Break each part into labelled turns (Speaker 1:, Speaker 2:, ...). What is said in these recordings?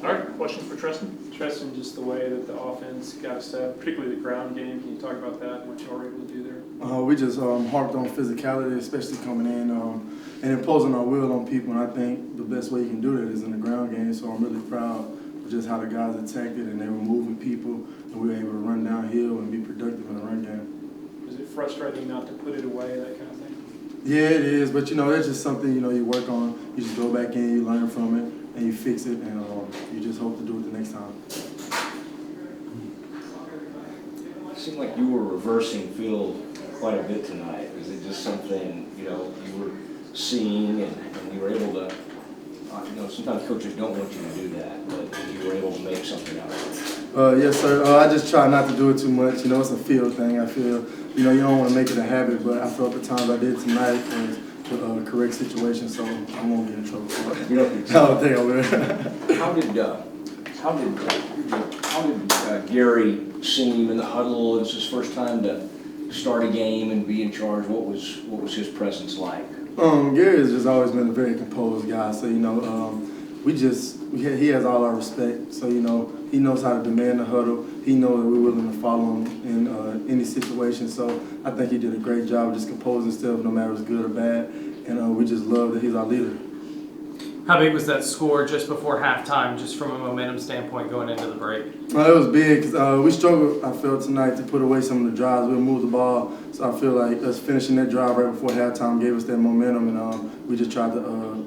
Speaker 1: All right, questions for Trestan?
Speaker 2: Trestan, just the way that the offense got set, particularly the ground game. Can you talk about that and what you were able to do there?
Speaker 3: We just harped on physicality, especially coming in and imposing our will on people. And I think the best way you can do that is in the ground game. So I'm really proud of just how the guys attacked it, and they were moving people, and we were able to run downhill and be productive in the run game.
Speaker 2: Was it frustrating not to put it away, that kind of thing?
Speaker 3: Yeah, it is. But, that's just something, you work on. You just go back in, you learn from it, and you fix it, and you just hope to do it the next time.
Speaker 4: It seemed like you were reversing field quite a bit tonight. Was it just something, you were seeing and you were able to, sometimes coaches don't want you to do that, but you were able to make something out of it?
Speaker 3: Yes, sir. I just try not to do it too much. It's a field thing. I feel, you don't want to make it a habit, but I felt the times I did tonight was the correct situation, so I won't get in trouble for it.
Speaker 4: You don't think
Speaker 3: I
Speaker 4: so?
Speaker 3: don't think I will.
Speaker 4: How did Gary seem in the huddle? It was his first time to start a game and be in charge. What was his presence like?
Speaker 3: Gary has just always been a very composed guy, so he has all our respect. So he knows how to demand the huddle. He knows that we're willing to follow him in any situation. So I think he did a great job of just composing himself, no matter if it's good or bad. And we just love that he's our leader.
Speaker 5: How big was that score just before halftime, just from a momentum standpoint going into the break?
Speaker 3: It was big because we struggled, I felt, tonight to put away some of the drives. We moved the ball, so I feel like us finishing that drive right before halftime gave us that momentum, and we just tried to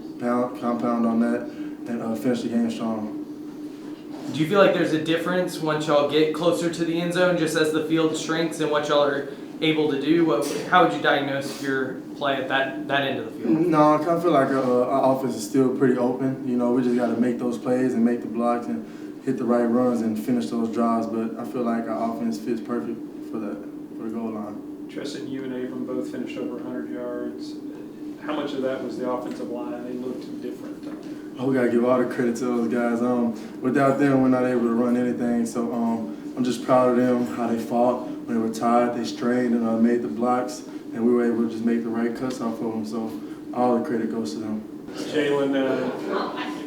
Speaker 3: compound on that and finish the game strong.
Speaker 5: Do you feel like there's a difference once y'all get closer to the end zone, just as the field shrinks and what y'all are able to do? How would you diagnose your play at that end of the field?
Speaker 3: No, I kind of feel like our offense is still pretty open. We just got to make those plays and make the blocks and hit the right runs and finish those drives. But I feel like our offense fits perfect for the goal line.
Speaker 2: Trestan, you and Abram both finished over 100 yards. How much of that was the offensive line? They looked different.
Speaker 3: We got to give all the credit to those guys. Without them, we're not able to run anything. So I'm just proud of them, how they fought. When they were tired, they strained and made the blocks, and we were able to just make the right cuts off of them. So all the credit goes to them.
Speaker 2: Jalen,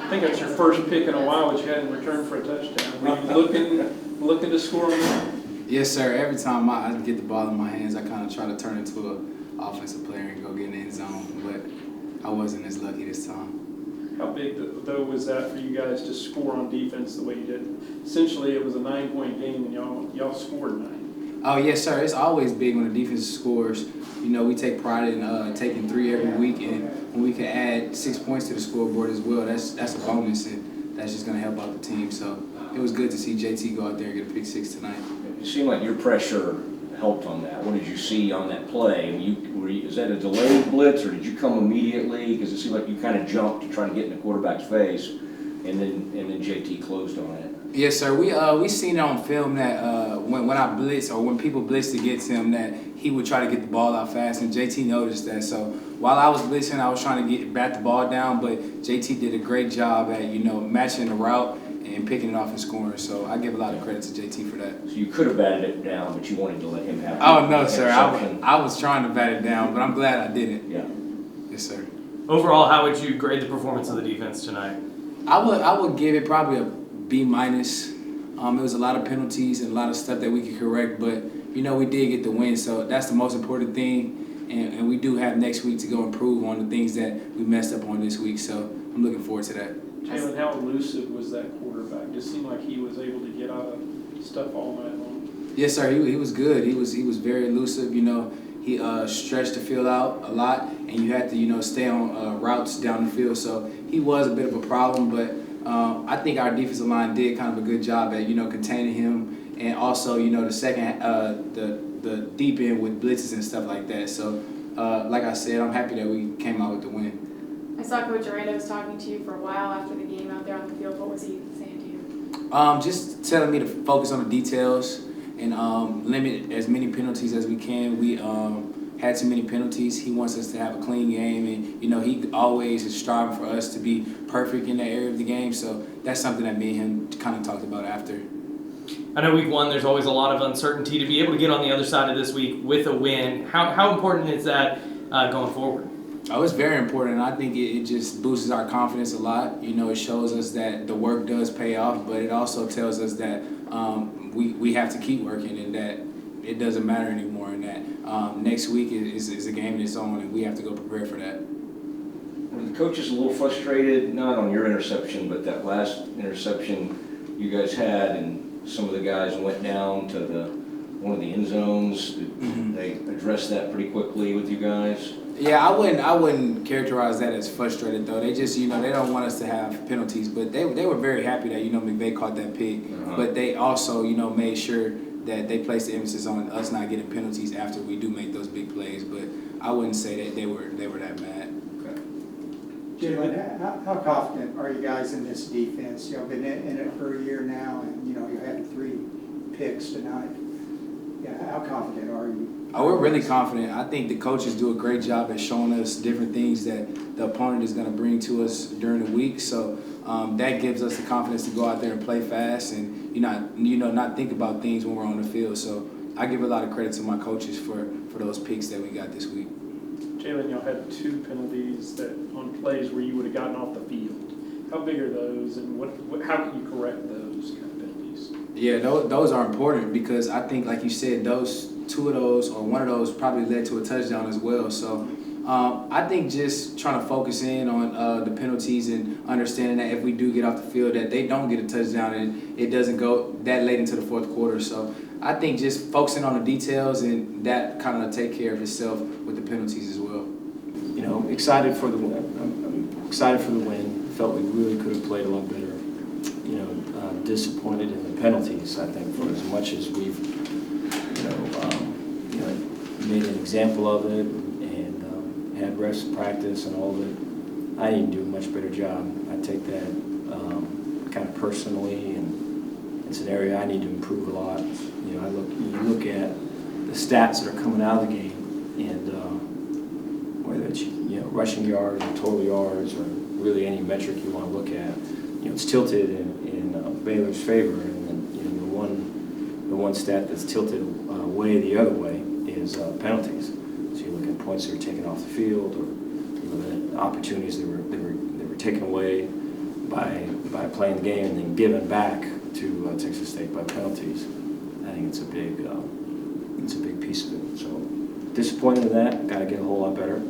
Speaker 2: I think that's your first pick in a while, which you had in return for a touchdown. Were you looking to score on that?
Speaker 6: Yes, sir. Every time I get the ball in my hands, I kind of try to turn into an offensive player and go get in the end zone, but I wasn't as lucky this time.
Speaker 2: How big, though, was that for you guys to score on defense the way you did? Essentially, it was a 9-point game, and y'all scored 9.
Speaker 6: Oh, yes, sir. It's always big when the defense scores. We take pride in taking 3 every week, and when we can add 6 points to the scoreboard as well, that's a bonus, and that's just going to help out the team. So it was good to see JT go out there and get a pick 6 tonight.
Speaker 4: It seemed like your pressure helped on that. What did you see on that play? Is that a delayed blitz, or did you come immediately? Because it seemed like you kind of jumped to try to get in the quarterback's face, and then JT closed on it.
Speaker 6: Yes, sir. We seen it on film that when I blitz or when people blitz to get to him, that he would try to get the ball out fast, and JT noticed that. So while I was blitzing, I was trying to bat the ball down, but JT did a great job at matching the route and picking it off and scoring. So I give a lot of credit to JT for that.
Speaker 4: So you could have batted it down, but you wanted to let him have it.
Speaker 6: Oh no, sir. I was trying to bat it down, but I'm glad I didn't.
Speaker 4: Yeah.
Speaker 6: Yes, sir.
Speaker 5: Overall, how would you grade the performance of the defense tonight?
Speaker 6: I would give it probably a B-. It was a lot of penalties and a lot of stuff that we could correct, but we did get the win, so that's the most important thing. And we do have next week to go improve on the things that we messed up on this week, so I'm looking forward to that.
Speaker 2: Jalen, how elusive was that quarterback? It just seemed like he was able to get out of stuff all night long.
Speaker 6: Yes, sir. He was good. He was very elusive. He stretched the field out a lot, and you had to stay on routes down the field. So he was a bit of a problem, but I think our defensive line did kind of a good job at containing him, and also the second the deep end with blitzes and stuff like that. So like I said, I'm happy that we came out with the win.
Speaker 7: I saw Coach Aranda was talking to you for a while after the game out there on the field. What was he saying to you?
Speaker 6: Just telling me to focus on the details and limit as many penalties as we can. We had too many penalties. He wants us to have a clean game, and he always is striving for us to be perfect in that area of the game. So that's something that me and him kind of talked about after.
Speaker 5: I know week 1 there's always a lot of uncertainty. To be able to get on the other side of this week with a win, how important is that going forward?
Speaker 6: Oh, it's very important. I think it just boosts our confidence a lot. You know, it shows us that the work does pay off, but it also tells us that we have to keep working and that it doesn't matter anymore, and that next week is a game in its own, and we have to go prepare for that.
Speaker 4: Were the coaches a little frustrated, not on your interception, but that last interception you guys had, and some of the guys went down to one of the end zones? Did they address that pretty quickly with you guys?
Speaker 6: Yeah, I wouldn't characterize that as frustrated though. They just, they don't want us to have penalties, but they were very happy that, McVay caught that pick. But they also, made sure that they placed the emphasis on us not getting penalties after we do make those big plays. But I wouldn't say that they were that mad.
Speaker 4: Okay.
Speaker 1: Jalen, how confident are you guys in this defense? Been in it for a year now, and you had 3 picks tonight. Yeah, how confident are you?
Speaker 6: Oh, we're really confident. I think the coaches do a great job at showing us different things that the opponent is going to bring to us during the week. So that gives us the confidence to go out there and play fast and not think about things when we're on the field. So I give a lot of credit to my coaches for those picks that we got this week.
Speaker 2: Jalen, y'all had 2 penalties that on plays where you would have gotten off the field. How big are those, and how can you correct those kind of penalties?
Speaker 6: Yeah, those are important because I think, like you said, 2 of those or 1 of those probably led to a touchdown as well. So I think just trying to focus in on the penalties and understanding that if we do get off the field that they don't get a touchdown and it doesn't go that late into the 4th quarter. So I think just focusing on the details and that kind of take care of itself with the penalties as well.
Speaker 8: Excited for the win. I'm excited for the win. Felt we really could have played a lot better. Disappointed in the penalties. I think for as much as we've made an example of it and had rest practice and all of it, I need to do a much better job. I take that kind of personally, and it's an area I need to improve a lot. You look at the stats that are coming out of the game, and whether it's rushing yards or total yards or really any metric you want to look at, it's tilted in Baylor's favor, and then the one stat that's tilted way the other way is penalties. So you look at points that are taken off the field, or the opportunities that were taken away by playing the game and then given back to Texas State by penalties. I think it's a big piece of it. So disappointed in that. Got to get a whole lot better.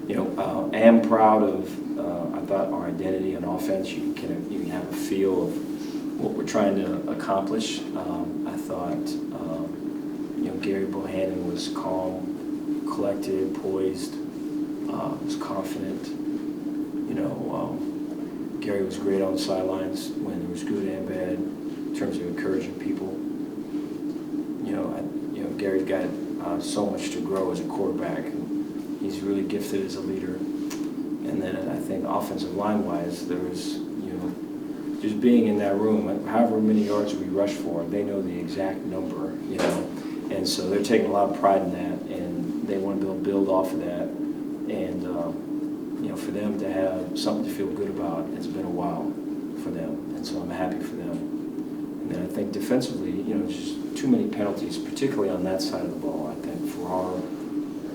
Speaker 8: I am proud of. I thought our identity on offense. You can have a feel of what we're trying to accomplish. I thought, Gary Bohannon was calm, collected, poised, was confident. Gary was great on the sidelines when it was good and bad in terms of encouraging people. Gary's got so much to grow as a quarterback. He's really gifted as a leader. And then I think offensive line-wise, there was, just being in that room, however many yards we rush for, they know the exact number, And so they're taking a lot of pride in that, and they want to build off of that. And, for them to have something to feel good about, it's been a while for them. And so I'm happy for them. And then I think defensively, just too many penalties, particularly on that side of the ball. I think for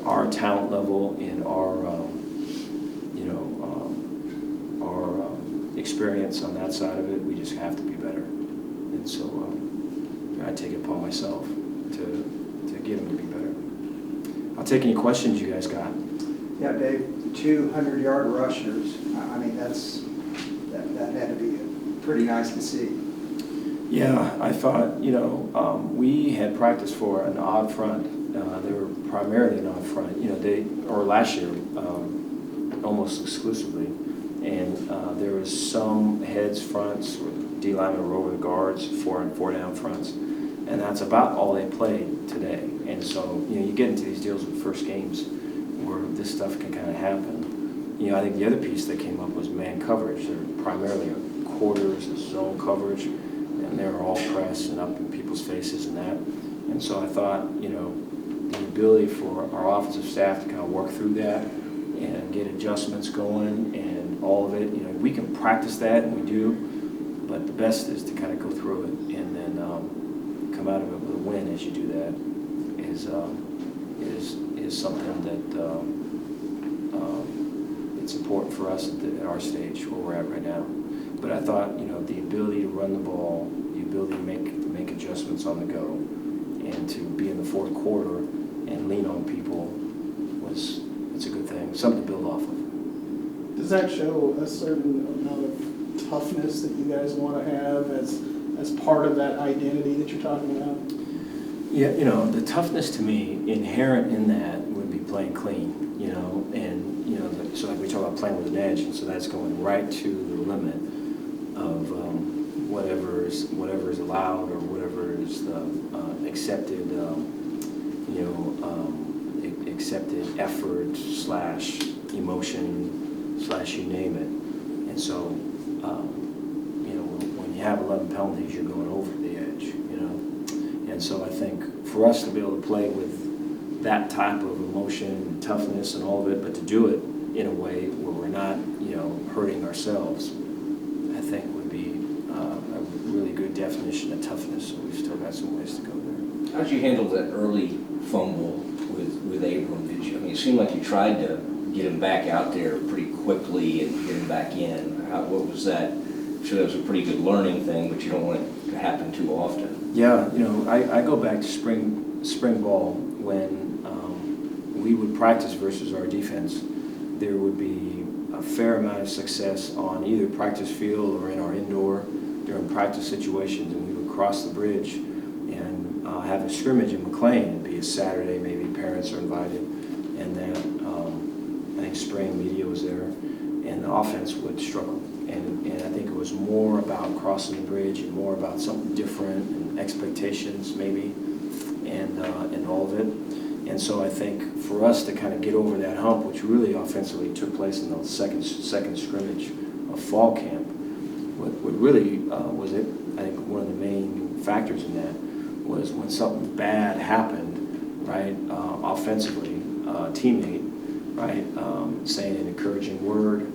Speaker 8: our talent level and our experience on that side of it, we just have to be better. And so I take it upon myself to get them to be better. I'll take any questions you guys got.
Speaker 1: Yeah, Dave, 200-yard rushers. I mean, that had to be pretty nice to see.
Speaker 8: Yeah, I thought, we had practiced for an odd front. They were primarily an odd front. Last year, almost exclusively. And there was some heads fronts, or D linemen were over the guards, 4 and 4 down fronts. And that's about all they played today. And so, you get into these deals with first games where this stuff can kind of happen. I think the other piece that came up was man coverage. They're primarily quarters, zone coverage, and they were all press and up in people's faces and that. And so I thought, the ability for our offensive staff to kind of work through that and get adjustments going and all of it, we can practice that, and we do, but the best is to kind of go through it and then come out of it with a win as you do that is something that It's important for us at our stage where we're at right now. But I thought, the ability to run the ball, the ability to make adjustments on the go, and to be in the fourth quarter and lean on people it's a good thing, something to build off of.
Speaker 9: Does that show a certain amount of toughness that you guys want to have as part of that identity that you're talking about?
Speaker 8: Yeah, the toughness to me, inherent in that, would be playing clean, and, so like we talk about playing with an edge, and so that's going right to the limit of whatever is allowed or whatever is accepted, accepted effort / emotion / you name it. And so, when you have 11 penalties, you're going over the edge, And so I think for us to be able to play with that type of emotion and toughness and all of it, but to do it in a way where we're not, hurting ourselves, I think would be a really good definition of toughness. So we've still got some ways to go there.
Speaker 4: How did you handle that early fumble with Abram? It seemed like you tried to get him back out there pretty quickly and get him back in. What was that? I'm sure that was a pretty good learning thing, but you don't want it to happen too often.
Speaker 8: Yeah, I go back to spring ball when we would practice versus our defense. There would be a fair amount of success on either practice field or in our indoor during practice situations, and we would cross the bridge and have a scrimmage in McLean. It'd be a Saturday, maybe parents are invited, and then I think spring media was there, and the offense would struggle. And I think it was more about crossing the bridge and more about something different and expectations maybe, and all of it. And so I think for us to kind of get over that hump, which really offensively took place in the second scrimmage of fall camp, what really was it, I think one of the main factors in that was when something bad happened, right, offensively, teammate, right, saying an encouraging word,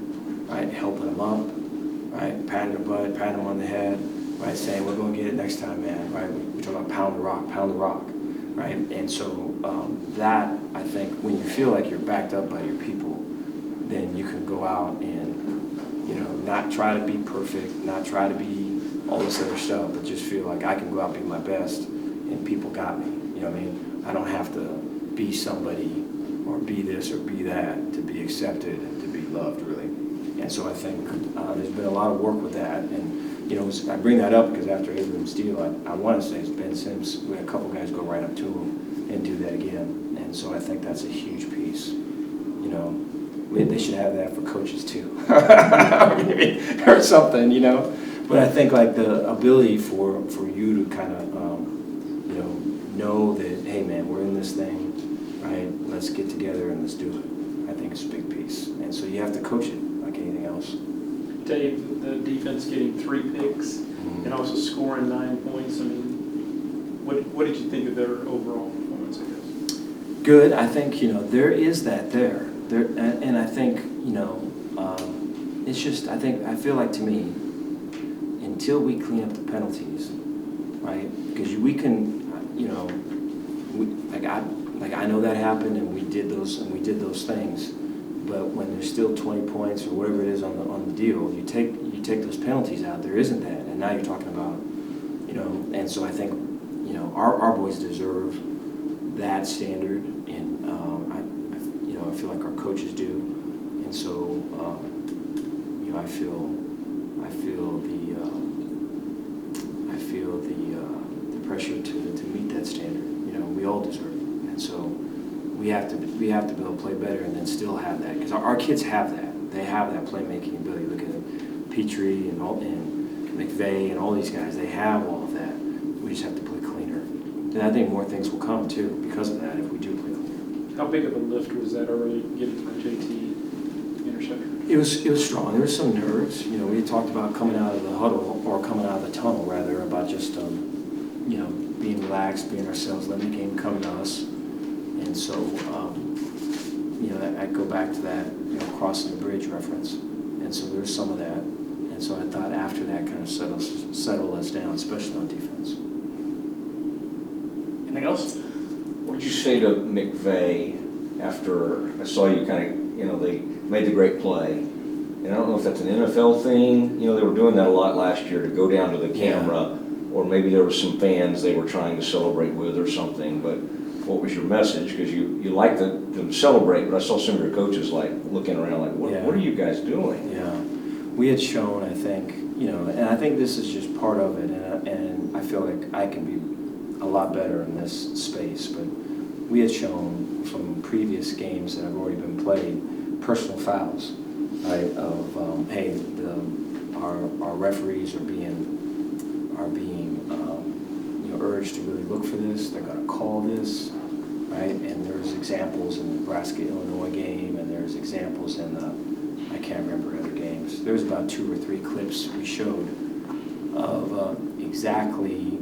Speaker 8: right, helping them up, right, patting their butt, patting them on the head, right, saying we're going to get it next time, man, right, we talk about pound the rock, right, and so that, I think, when you feel like you're backed up by your people, then you can go out and, not try to be perfect, not try to be all this other stuff, but just feel like I can go out and be my best, and people got me, you know what I mean? I don't have to be somebody or be this or be that to be accepted and to be loved, really. And so I think there's been a lot of work with that, and I bring that up because after Abram's deal, I want to say it's Ben Sims. We had a couple guys go right up to him and do that again, and so I think that's a huge piece. They should have that for coaches too, or something, But I think like the ability for you to kind of know that, hey man, we're in this thing, right? Let's get together and let's do it. I think it's a big piece, and so you have to coach it like anything else.
Speaker 2: Dave, the defense getting 3 picks and also scoring 9 points. I mean, what did you think of their overall performance, I guess?
Speaker 8: Good. I think, there is that there. And I think, it's just, I feel like to me, until we clean up the penalties, right? Because we can, I know that happened and we did those things. But when there's still 20 points or whatever it is on the deal, you take those penalties out. There isn't that, and now you're talking about, And so I think, our boys deserve that standard, and I feel like our coaches do, and so I feel the pressure to meet that standard. We all deserve it, and so we have to be able to play better and then still have that, because our kids have that. They have that playmaking ability. Look at Pitre and McVeigh and all these guys. They have all of that. We just have to play cleaner. And I think more things will come too because of that if we do play cleaner.
Speaker 2: How big of a lift was that early getting the JT interception?
Speaker 8: It was strong. There was some nerves. We had talked about coming out of the huddle, or coming out of the tunnel rather, about just being relaxed, being ourselves, letting the game come to us. And so, I go back to that, crossing the bridge reference. And so there's some of that. And so I thought after that kind of settled us down, especially on defense.
Speaker 2: Anything else?
Speaker 4: What did you say to McVeigh after I saw you kind of, made the great play. And I don't know if that's an NFL thing, they were doing that a lot last year, to go down to the camera, or maybe there was some fans they were trying to celebrate with or something, but what was your message? Because you like them to celebrate, but I saw some of your coaches like looking around like, what are you guys doing?
Speaker 8: Yeah, we had shown, I think, and I think this is just part of it, and I feel like I can be a lot better in this space, but we had shown from previous games that have already been played, personal fouls, right, of, hey, our referees are being urged to really look for this, they're gonna call this, right, and there's examples in the Nebraska-Illinois game, and there's examples in I can't remember other games. There's about 2 or 3 clips we showed of exactly,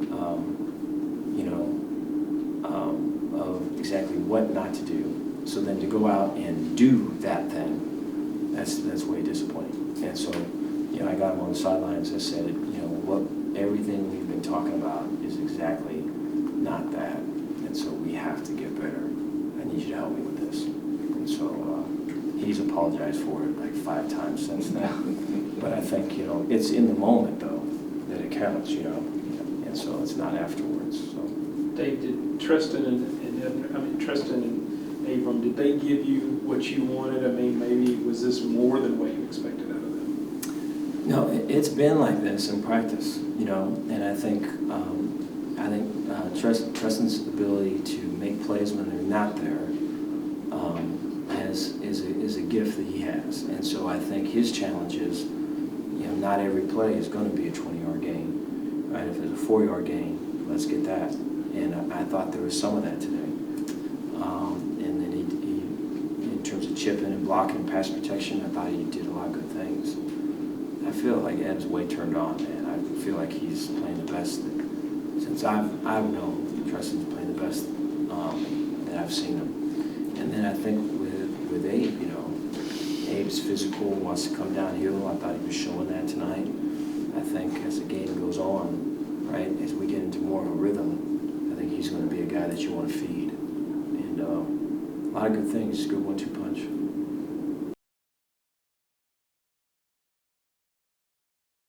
Speaker 8: of exactly what not to do. So then to go out and do that thing, that's way disappointing. And so, I got him on the sidelines. I said, everything we've been talking about is exactly not that. And so we have to get better. I need you to help me with this. And so he's apologized for it like 5 times since then. But I think, it's in the moment though that it counts, and so it's not afterwards. So
Speaker 2: Dave, did Trestan and Abram, did they give you what you wanted? I mean, maybe was this more than what you expected out of them?
Speaker 8: no, it's been like this in practice, and I think Trestan's ability to make plays when they're not there is a gift that he has, and so I think his challenge is, not every play is going to be a 20-yard gain, right? If it's a 4-yard gain, let's get that, and I thought there was some of that today, and then he in terms of chipping and blocking and pass protection, I thought he did a lot of good things. I feel like Ed's way turned on, man. I feel like he's playing the best since I've known Trestan's playing the best that I've seen him. And then I think with Abe, Abe's physical, wants to come downhill. I thought he was showing that tonight. I think as the game goes on, right, as we get into more of a rhythm, I think he's going to be a guy that you want to feed. And a lot of good things, good 1-2 punch.